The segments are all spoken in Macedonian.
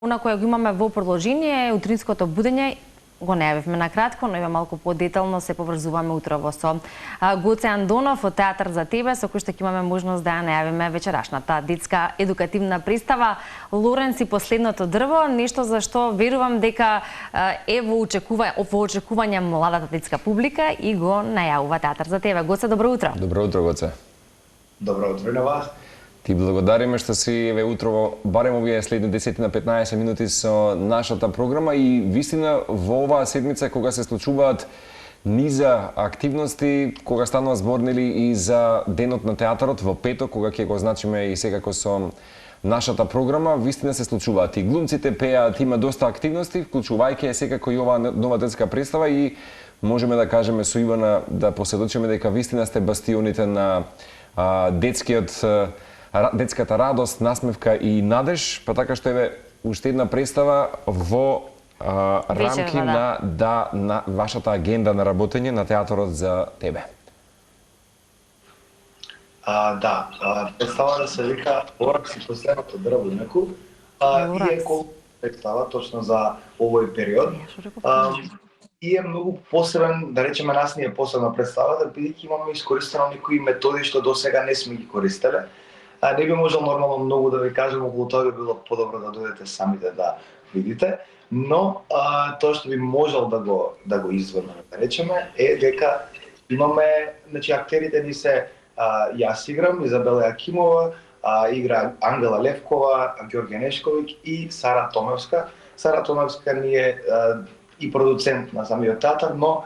Она која го имаме во продолжение, утринското будење, го најавивме на кратко, но има малку подетално се поврзуваме утрово со Гоце Андонов од Театар за тебе, со кој што ќе имаме можност да ја најавиме вечерашната детска едукативна представа Лоренц и последното дрво, нешто за што верувам дека е во очекување младата детска публика и го најавува Театар за тебе. Гоце, добро утро. Добро утро, Гоце. Добро утро на вас. Ти благодариме што си еве утрово, барем овие следни 10 на 15 минути со нашата програма и вистина во оваа седмица кога се случуваат низа активности, кога станува збор нели и за денот на театарот во петок, кога ќе го значиме и секако со нашата програма, вистина се случуваат и глумците пеат, има доста активности, вклучувајќи секако и оваа нова детска представа и можеме да кажеме со Ивана да посведочиме дека вистина сте бастионите на детската радост, насмевка и надеж, па така што еве уште една представа во рамки на вашата агенда на работење на Театарот за тебе. Представата се вика Лоренц и последното дрво неку. И е представа точно за овој период. И е многу посебен, да речеме, нас ни е посебна представата, бидејќи имаме искористено некои методи што досега не сме ги користеле. Не би можел нормално многу да ви кажем, околу тоа би било подобро да дојдете самите да видите, но тоа што би можел да го изведнаме, да речеме, е дека имаме, значи актерите ни се јас играм, Изабела Јакимова, игра Ангела Левкова, Ѓорѓе Нешковиќ и Сара Томевска. Сара Томевска ни е и продуцент на самиот театар, но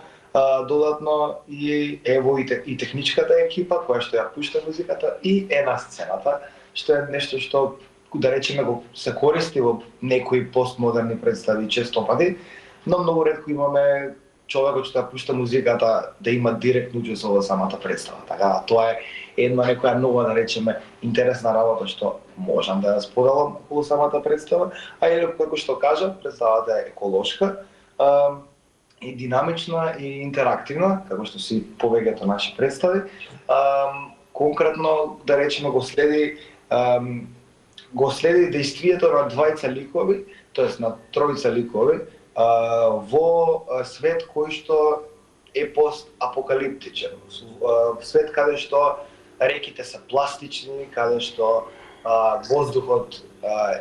додатно и ево и техничката екипа која што ја пушта музиката и е на сцената, што е нешто што да речеме го се користи во некои постмодерни представи често пати, но многу ретко имаме човекот што ја пушта музиката да има директно учество во самата представа. Така тоа е една некоја нова, да речеме, интересна работа што можам да ја споделам околу самата представа, а и како што кажа, представата е еколошка, и динамична и интерактивна, како што си повеќето наши представи. Конкретно, да речеме, го следи действието на двајца ликови, тоест на тројца ликови, во свет кој што е постапокалиптичен. Свет каде што реките се пластични, каде што воздухот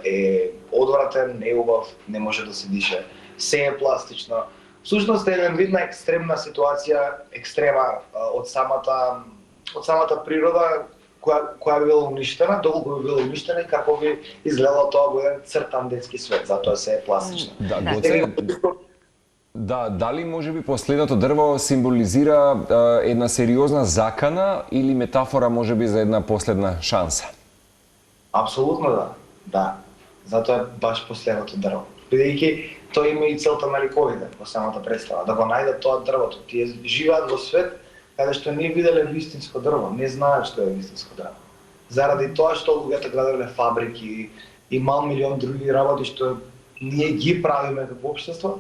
е одвратен, неубав, не може да се дише, се е пластично. Всушност е една видна екстремна ситуација, екстрема од самата природа која би била уништена, долго би била уништена и како би изгледало тоа во еден цртан детски свет, затоа се е пластично. Дали можеби последното дрво символизира една сериозна закана или метафора можеби за една последна шанса? Апсолутно да. Затоа е баш последното дрво. Бидејќи тоа има и целта на ликовите во самата представа, да го најдат тоа дрвото. Тие живеат во свет каде што не виделе вистинско дрво, не знаат што е вистинско дрво. Заради тоа што луѓето граделе фабрики и милион други работи што ние ги правиме како општество.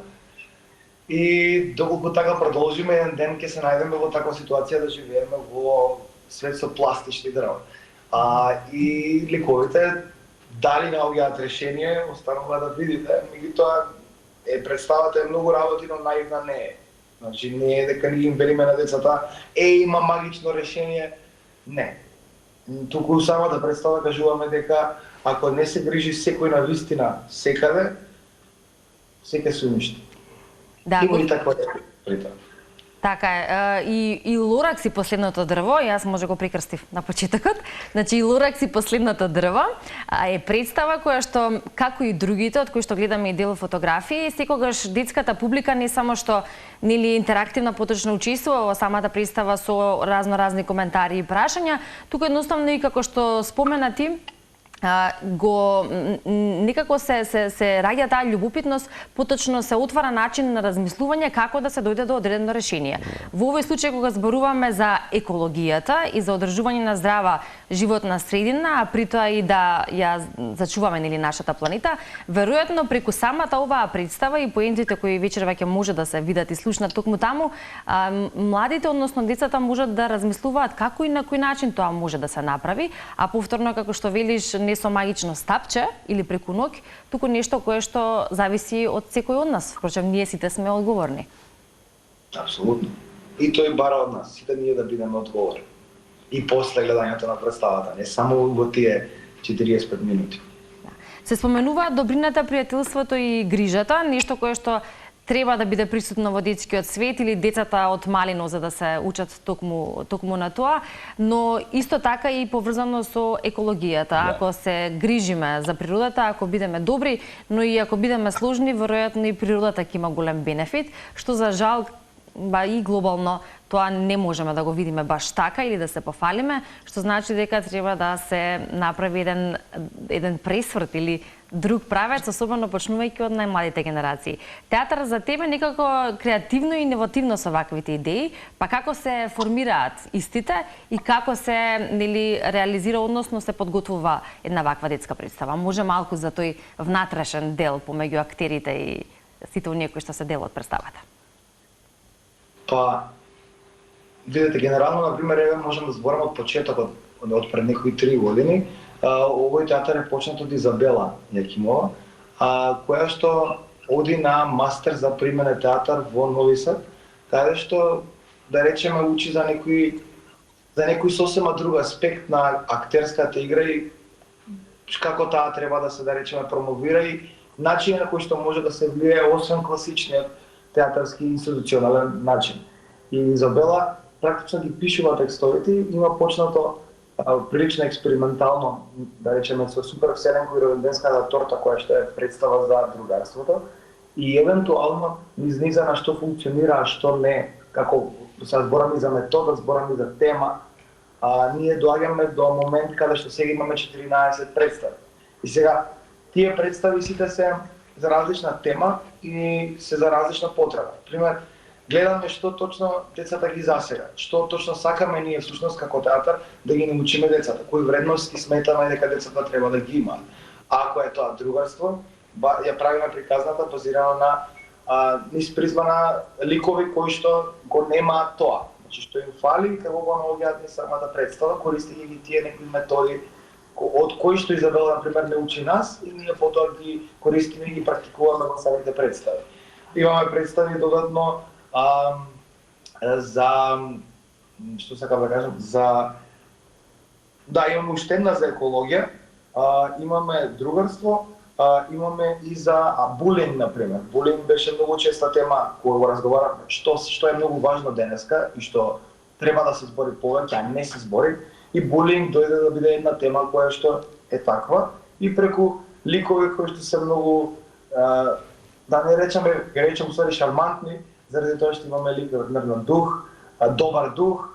И доколку така продолжиме, еден ден ќе се најдеме во таква ситуација да живееме во свет со пластични дрва. И ликовите дали наоѓаат решение, останува да видите, меѓутоа представата е многу работи, но наивна не е. Значи не е дека ни им велиме на децата, има магично решение, не. Туку самата представа кажуваме дека ако не се грижи секој на вистина секаде, секој се уништи. Има и таква прита. Така е. И Лоракс и последното дрво, јас може го прикрстив на почетокот. Значи и Лоракс и последното дрво е представа која што, како и другите, од кои што гледаме и дел фотографии, секогаш детската публика не само што нели интерактивна поточно учествува во самата представа со разни коментари и прашања, туку едноставно и како што спомена ти, некако се раѓа таа љубопитност, поточно се отвара начин на размислување како да се дојде до одредено решение. Во овој случај кога зборуваме за екологијата и за одржување на здрава животна средина, а при тоа и да ја зачуваме нели нашата планета, веројатно преку самата оваа представа и поентите кои вечерва ќе може да се видат и слушнат токму таму, младите, односно децата, можат да размислуваат како и на кој начин тоа може да се направи, а повторно, како што велиш, не со магично стапче или преку ноќ, туку нешто кое што зависи од секој од нас. Впрочем, ние сите сме одговорни. Апсолутно. И тој бара од нас, сите ние да бидеме одговорни. И после гледањето на представата, не само во тие 45 минути. Се споменуваат добрината, пријателството и грижата, нешто кое што треба да биде присутно во детскиот свет или децата од малино за да се учат токму на тоа, но исто така и поврзано со екологијата. Ако се грижиме за природата, ако бидеме добри, но и ако бидеме сложни, веројатно и природата ќе има голем бенефит, што за жал и глобално тоа не можеме да го видиме баш така или да се пофалиме, што значи дека треба да се направи еден пресврт или друг правец, особено почнувајќи од најмладите генерации. Театар за тебе некако креативно и иновативно со ваквите идеи, па како се формираат истите и како се реализира, односно се подготвува една ваква детска представа? Може малку за тој внатрешен дел помеѓу актерите и сите оние кои што се дел од представата? Па, видете, генерално, например, еве можем да збориме од почетокот, од пред некои 3 години. Овој театар е почнат од Изабела Јакимова, која што оди на мастер за применен театар во Нови Сад, каде што, да речеме, учи за некој сосема друг аспект на актерската игра и како таа треба да се, да речеме, промовира и начинот на кој што може да се влијае освен класичниот театарски институционален начин. И Изабела практично ги пишува текстовите и има почнато прилично експериментално, да речеме, со супер вселенко и роденденската торта која што е представа за другарството и евентуално низ низа на што функционира, а што не, како се збораме за метода, збораме за тема, ние доаѓаме до момент каде што сега имаме 14 представи. И сега тие представи сите се за различна тема и се за различна потреба. Пример, гледаме што точно децата ги засега, што точно сакаме ние всушност како театар да ги научиме децата, кои вредности сметаме дека децата треба да ги имаат. Ако е тоа другарство, ја правиме приказната базирана на низ призма на ликови кои што го немаат тоа. Значи што им фали, како го наоѓаат низ самата представа, користејќи ги тие некои методи од кои што Изабела, например, не учи нас и ние потоа ги користиме и ги практикуваме во самите представи. Имаме представи додатно за, што сакам да кажам, имаме уште една за екологија, имаме другарство, имаме и за булинг, например. Булинг беше многу честа тема која го разговараме, што е многу важно денеска и што треба да се збори повеќе, а не се збори. И булинг дојде да биде една тема која што е таква и преку ликови кои што се многу, да не речем ствари шармантни, заради тоа што имаме лик на дух, добар дух,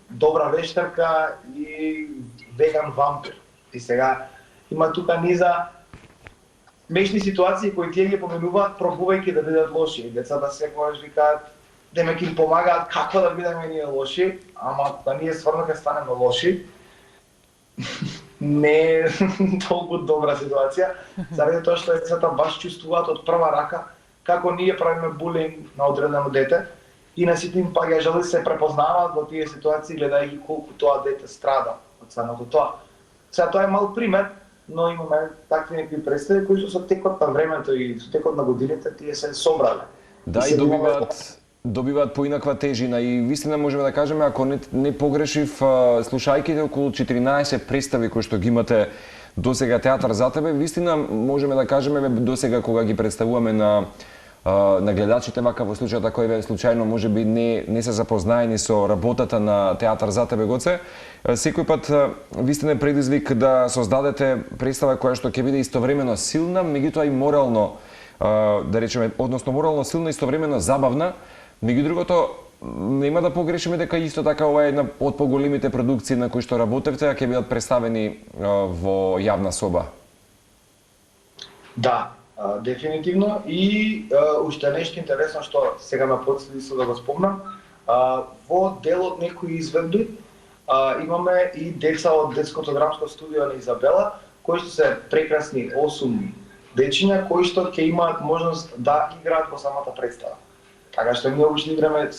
добра вештарка и веган вампир. И сега има тука низа смешни ситуации кои тие ги поменуваат пробувајќи да бидат лоши. Децата секогаш викаат демек им помагаат како да бидеме ние лоши, ама да ние стварно ќе станеме лоши. Не е толку добра ситуација, заради тоа што децата баш чувствуваат од прва рака како ние правиме булинг на одредено дете и на сите им паѓа жали се препознаваат во тие ситуации гледајќи колку тоа дете страда од самото тоа. Сега тоа е мал пример, но имаме такви некои представи кои со текот на времето и со текот на годините тие се собрале. Да, и добиваат поинаква тежина и вистина можеме да кажеме, ако не погрешив, слушајќите околу 14 представи кои што ги имате досега театар за тебе, вистина можеме да кажеме досега кога ги представуваме на гледачите, мака во случајот ако еве случајно можеби не се запознаени со работата на театар за тебе, Гоце, секој пат вистина е предизвик да создадете представа која што ќе биде истовремено силна, меѓутоа и морално, да речеме, односно морално силна и истовремено забавна. Меѓу другото, нема да погрешиме дека исто така ова е една од поголемите продукции на кои што работевте, а ќе бидат представени во јавна соба. Да, дефинитивно и уште нешто интересно што сега ме потсети да го спомнам, во дел од некои изведби имаме и деца од детското драмско студио на Изабела, кои што се прекрасни 8 дечиња кои што ќе имаат можност да играат во самата представа. Така што ние обично играме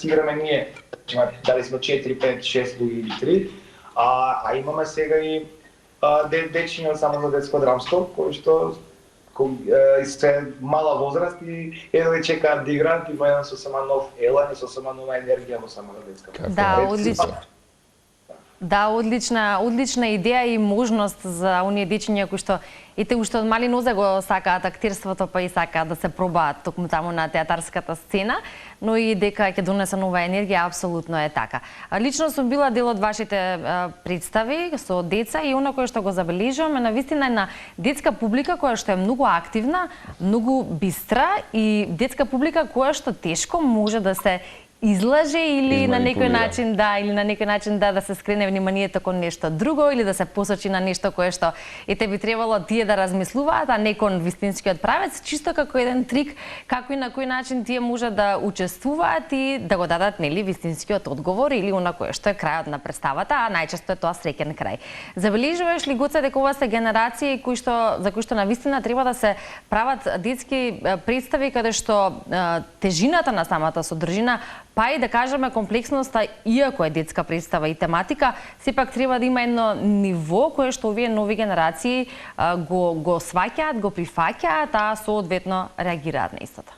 ние, дали сме 4, 5, 6 луѓе или 3, а имаме сега и дечиња од самото детско драмско кои што се мала возраст и едва чекаат да играат, има еден сосема нов елан и сосема нова енергија во самата детска представа. Да, одлично. Да, одлична идеја и можност за оние дечиња кои што ете уште од мали нозе го сакаат актерството, па и сакаат да се пробаат токму таму на театарската сцена, но и дека ќе донесе нова енергија, апсолутно е така. Лично сум била дел од вашите представи со деца и она кое што го забележувам е навистина една детска публика која што е многу активна, многу бистра и детска публика која што тешко може да се излаже или на некој начин да се скрене вниманието кон нешто друго или да се посочи на нешто кое што ете би требало тие да размислуваат, а не кон вистинскиот правец, чисто како еден трик како и на кој начин тие може да учествуваат и да го дадат нели вистинскиот одговор или она кое што е крајот на представата, а најчесто е тоа среќен крај. Забележуваш ли Гоце дека ова се генерации за кои што навистина треба да се прават детски представи каде што тежината на самата содржина па и да кажеме комплексноста, иако е детска представа и тематика, сепак треба да има едно ниво кое што овие нови генерации го сваќаат, го прифаќаат, а соодветно реагираат на истото.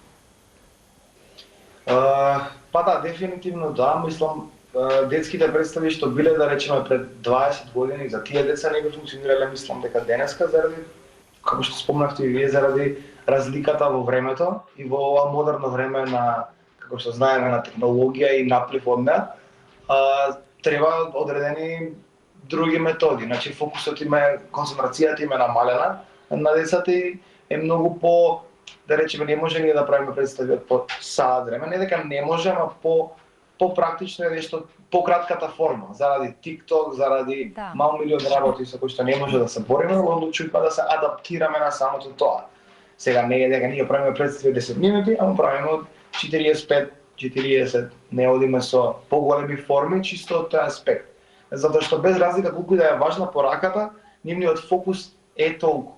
Па да, дефинитивно да, мислам детските представи што биле да речеме пред 20 години за тие деца не би функционирале, мислам дека денеска заради како што спомнавте и вие заради разликата во времето и во ова модерно време на како што знаеме на технологија и наплив од неа, треба одредени други методи. Значи фокусот им е, концентрацијата им е намалена на децата и е многу по, да речеме, не може ние да правиме представи од по саат време, не дека не може, ама по практично е нешто пократката форма, заради TikTok, заради мал милион работи со кои што не може да се бориме, одлучуваме да се адаптираме на самото тоа. Сега не е дека ние правиме представи 10 минути, ама правиме од 45-40, не одиме со поголеми форми, чисто од тој аспект. Затоа што без разлика колку да е важна пораката, нивниот фокус е толку.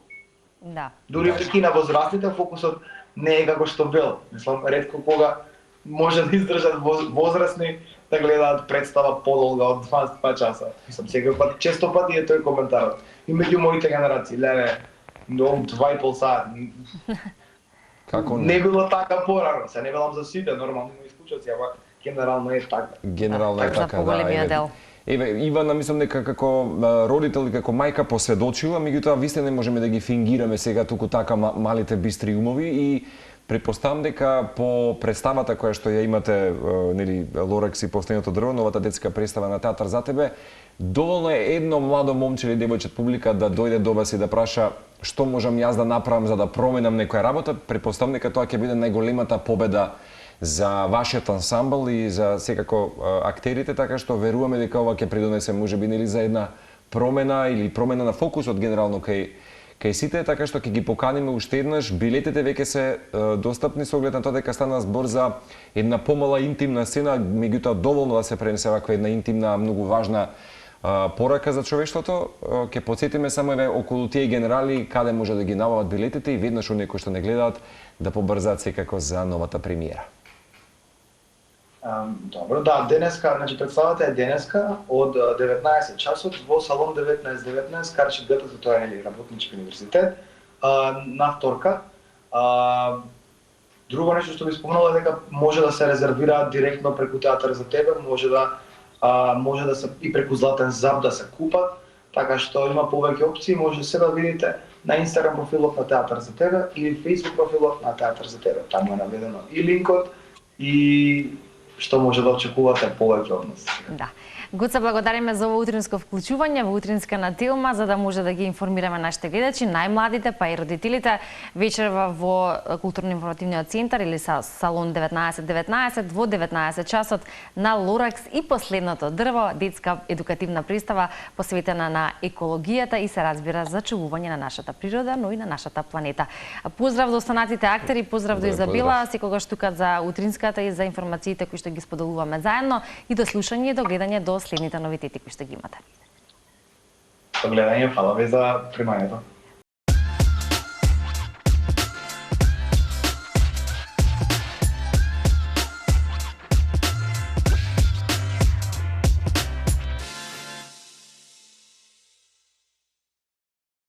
Да. Дури и на возрастните фокусот не е како што бил. Мислам, ретко кога може да издржат возрастни да гледаат представа подолга од 2 часа. Мислам, секој пат, често пати е тој коментарот. И меѓу моите генерации, леле, но 2,5 сати. Како не било така порано, се не велам за сите, нормално има исклучоци, ама генерално е така. Генерално е така, за поголемиот дел. Еве, Ивана, мислам дека како родител и како мајка посведочила, меѓутоа вистина не можеме да ги фингираме сега туку така малите бистри умови и претпоставам дека по представата која што ја имате, нели, Лоракс и Последното дрво, новата детска представа на Театар за тебе, доволно е едно младо момче или девојче публика да дојде до вас и да праша што можам јас да направам за да променам некоја работа. Претпоставам дека тоа ќе биде најголемата победа за вашиот ансамбл и за секако актерите, така што веруваме дека ова ќе придонесе можеби нели за една промена или промена на фокусот генерално кај сите, така што ќе ги поканиме уште еднаш. Билетите веќе се достапни со оглед на тоа дека стана збор за една помала интимна сцена, меѓутоа доволно да се пренесе ваква една интимна, многу важна порака за човештвото. Ќе потсетиме само еве околу тие генерали каде може да ги набават билетите и веднаш оние кои што не гледаат да побрзаат секако за новата премиера. Добро, да, денеска, значи представата е денеска од 19 часот во салон 1919 Карчи ГТЗ, тоа е нели работнички универзитет, на вторка. Друго нешто што би спомнала е дека може да се резервираат директно преку Театар за тебе, може да се и преку Златен Зап да се купат, така што има повеќе опции, може се да видите на Инстаграм профилот на Театар за тебе или Фејсбук профилот на Театар за тебе. Таму е наведено и линкот и што може да очекувате повеќе од нас. Да. Гоце, благодариме за ово утринско вклучување во утринска на Телма, за да може да ги информираме нашите гледачи, најмладите, па и родителите, вечерва во Културно-информативниот центар или салон 1919 во 19 часот на Лоракс и Последното дрво, детска едукативна представа посветена на екологијата и се разбира за чувување на нашата природа, но и на нашата планета. Поздрав до останатите актери, поздрав до Изабела, секогаш тука за утринската и за информациите кои што ги споделуваме заедно и до слушање и до гледање до следните новитети кои што ги имате. До гледање, фала ви за примањето.